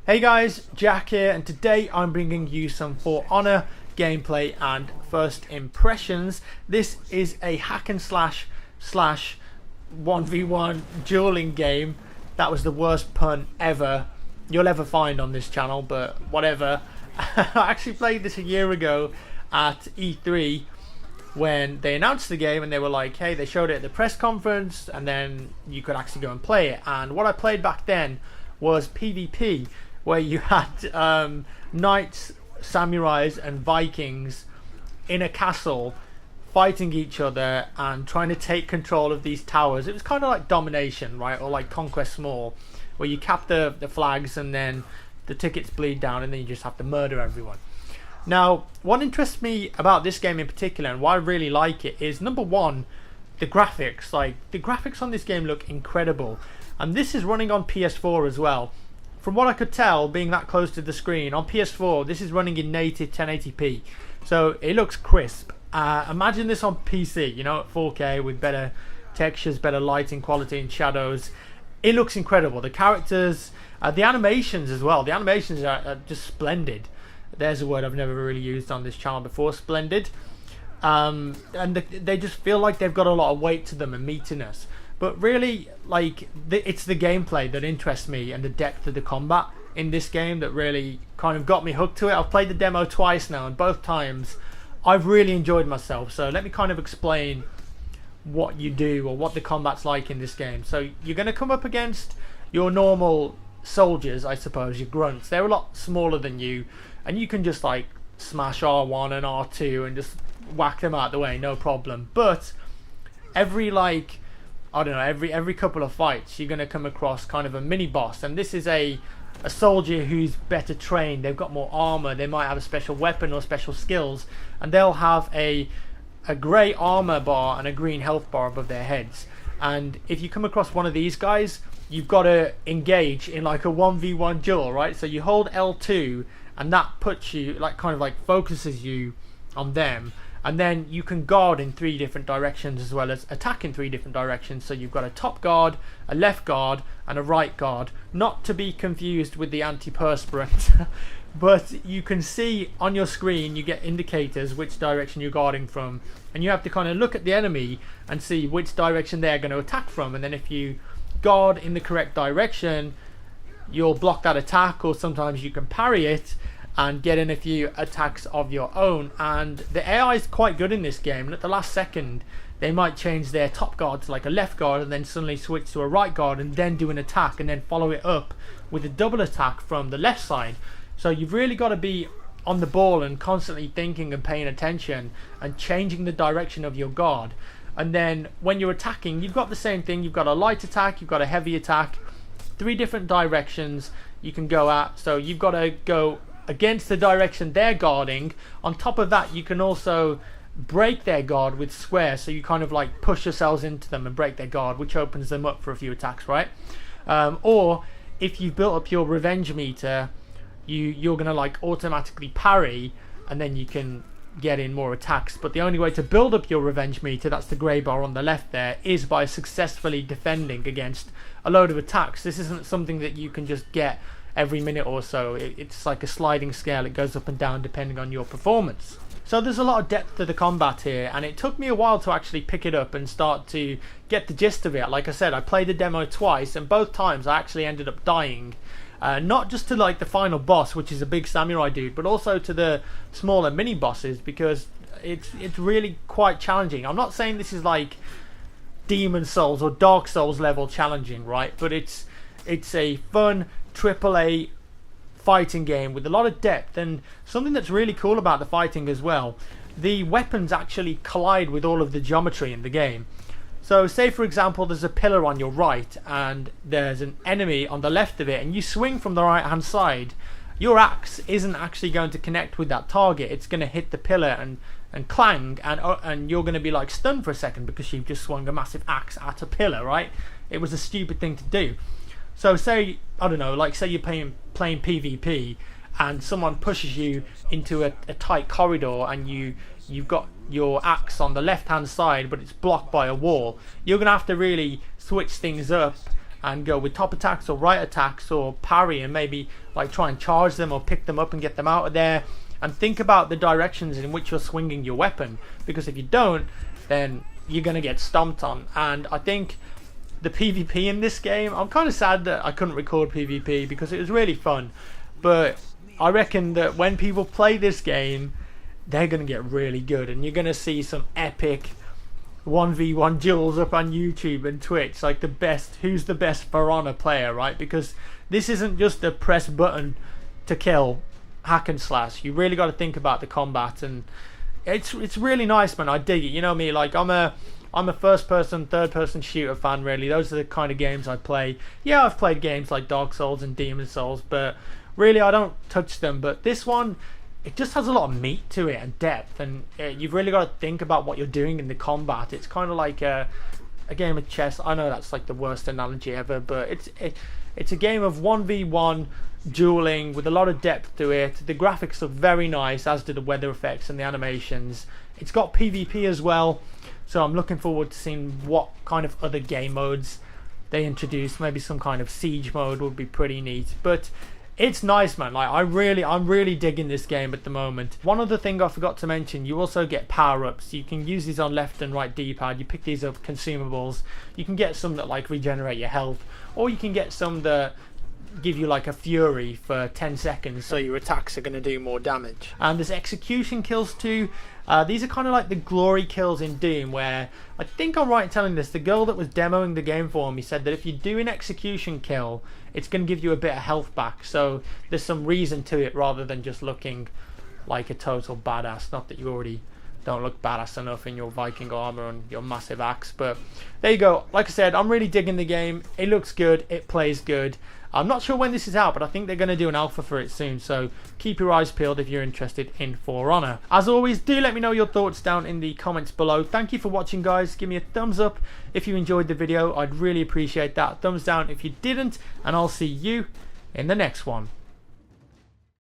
Hey guys, Jack here, and today I'm bringing you some For Honor gameplay and first impressions. This is a hack and slash 1v1 dueling game. That was the worst pun ever you'll ever find on this channel, but whatever. I actually played this a year ago at E3 when they announced the game, and they were like, hey, they showed it at the press conference and then you could actually go and play it. And what I played back then was PvP, where you had knights, samurais and Vikings in a castle fighting each other and trying to take control of these towers. It was kind of like domination, right? Or like Conquest Small, where you cap the flags and then the tickets bleed down and then you just have to murder everyone. Now, what interests me about this game in particular and why I really like it is, number one, the graphics. Like, the graphics on this game look incredible. And this is running on PS4 as well. From what I could tell, being that close to the screen, on PS4, this is running in native 1080p. So it looks crisp. Imagine this on PC, you know, at 4K with better textures, better lighting quality and shadows. It looks incredible. The characters, the animations as well. The animations are just splendid. There's a word I've never really used on this channel before, splendid. And they just feel like they've got a lot of weight to them and meatiness. But really, like, it's the gameplay that interests me and the depth of the combat in this game that really kind of got me hooked to it. I've played the demo twice now, and both times I've really enjoyed myself. So let me kind of explain what you do or what the combat's like in this game. So you're going to come up against your normal soldiers, I suppose, your grunts. They're a lot smaller than you, and you can just like smash R1 and R2 and just whack them out the way, no problem. But every, like, I don't know, every couple of fights you're going to come across kind of a mini boss, and this is a soldier who's better trained. They've got more armor, they might have a special weapon or special skills, and they'll have a grey armor bar and a green health bar above their heads. And if you come across one of these guys, you've got to engage in like a 1v1 duel, right? So you hold L2 and that puts you, like, kind of like focuses you on them. And then you can guard in 3 different directions as well as attack in 3 different directions. So you've got a top guard, a left guard, and a right guard. Not to be confused with the antiperspirant. But you can see on your screen, you get indicators which direction you're guarding from. And you have to kind of look at the enemy and see which direction they're going to attack from. And then if you guard in the correct direction, you'll block that attack, or sometimes you can parry it and get in a few attacks of your own. And the AI is quite good in this game, and at the last second they might change their top guard to like a left guard and then suddenly switch to a right guard and then do an attack and then follow it up with a double attack from the left side. So you've really got to be on the ball and constantly thinking and paying attention and changing the direction of your guard. And then when you're attacking, you've got the same thing. You've got a light attack, you've got a heavy attack, 3 different directions you can go at. So you've got to go against the direction they're guarding. On top of that, you can also break their guard with square, so you kind of like push yourselves into them and break their guard, which opens them up for a few attacks, right? Or if you've built up your revenge meter, you're gonna like automatically parry, and then you can get in more attacks. But the only way to build up your revenge meter, that's the grey bar on the left there, is by successfully defending against a load of attacks. This isn't something that you can just get every minute or so. It's like a sliding scale. It goes up and down depending on your performance. So there's a lot of depth to the combat here, and it took me a while to actually pick it up and start to get the gist of it. Like I said, I played the demo twice, and both times I actually ended up dying. Not just to like the final boss, which is a big samurai dude, but also to the smaller mini bosses, because it's really quite challenging. I'm not saying this is like Demon Souls or Dark Souls level challenging, right? But it's a fun AAA fighting game with a lot of depth. And something that's really cool about the fighting as well, the weapons actually collide with all of the geometry in the game. So say for example there's a pillar on your right and there's an enemy on the left of it, and you swing from the right hand side, your axe isn't actually going to connect with that target. It's going to hit the pillar and clang, and you're going to be like stunned for a second because you've just swung a massive axe at a pillar, right? It was a stupid thing to do. So say, I don't know, like say you're playing PvP and someone pushes you into a tight corridor, and you've got your axe on the left hand side but it's blocked by a wall. You're gonna have to really switch things up and go with top attacks or right attacks or parry, and maybe like try and charge them or pick them up and get them out of there. And think about the directions in which you're swinging your weapon, because if you don't, then you're going to get stomped on. And I think the PvP in this game, I'm kind of sad that I couldn't record PvP because it was really fun, but I reckon that when people play this game, they're going to get really good, and you're going to see some epic 1v1 duels up on YouTube and Twitch, like the best, who's the best For Honor player, right? Because this isn't just a press button to kill hack and slash. You really got to think about the combat, and it's really nice, man. I dig it. You know me, like I'm a first person, third person shooter fan, really. Those are the kind of games I play. Yeah, I've played games like Dark Souls and Demon Souls, but really I don't touch them. But this one, it just has a lot of meat to it and depth, and you've really got to think about what you're doing in the combat. It's kind of like a game of chess. I know that's like the worst analogy ever, but it's a game of 1v1 dueling with a lot of depth to it. The graphics look very nice, as do the weather effects and the animations. It's got PvP as well, so I'm looking forward to seeing what kind of other game modes they introduce. Maybe some kind of siege mode would be pretty neat. But it's nice, man. Like I'm really digging this game at the moment. One other thing I forgot to mention, you also get power-ups. You can use these on left and right D-pad. You pick these up, consumables. You can get some that like regenerate your health, or you can get some that give you like a fury for 10 seconds, so your attacks are going to do more damage. And there's execution kills too. These are kind of like the glory kills in Doom, where I think I'm right in telling this, the girl that was demoing the game for me said that if you do an execution kill, it's going to give you a bit of health back. So there's some reason to it, rather than just looking like a total badass. Not that you already don't look badass enough in your Viking armor and your massive axe, but there you go. Like I said, I'm really digging the game. It looks good, it plays good. I'm not sure when this is out, but I think they're going to do an alpha for it soon, so keep your eyes peeled if you're interested in For Honor. As always, do let me know your thoughts down in the comments below. Thank you for watching, guys. Give me a thumbs up if you enjoyed the video. I'd really appreciate that. Thumbs down if you didn't, and I'll see you in the next one.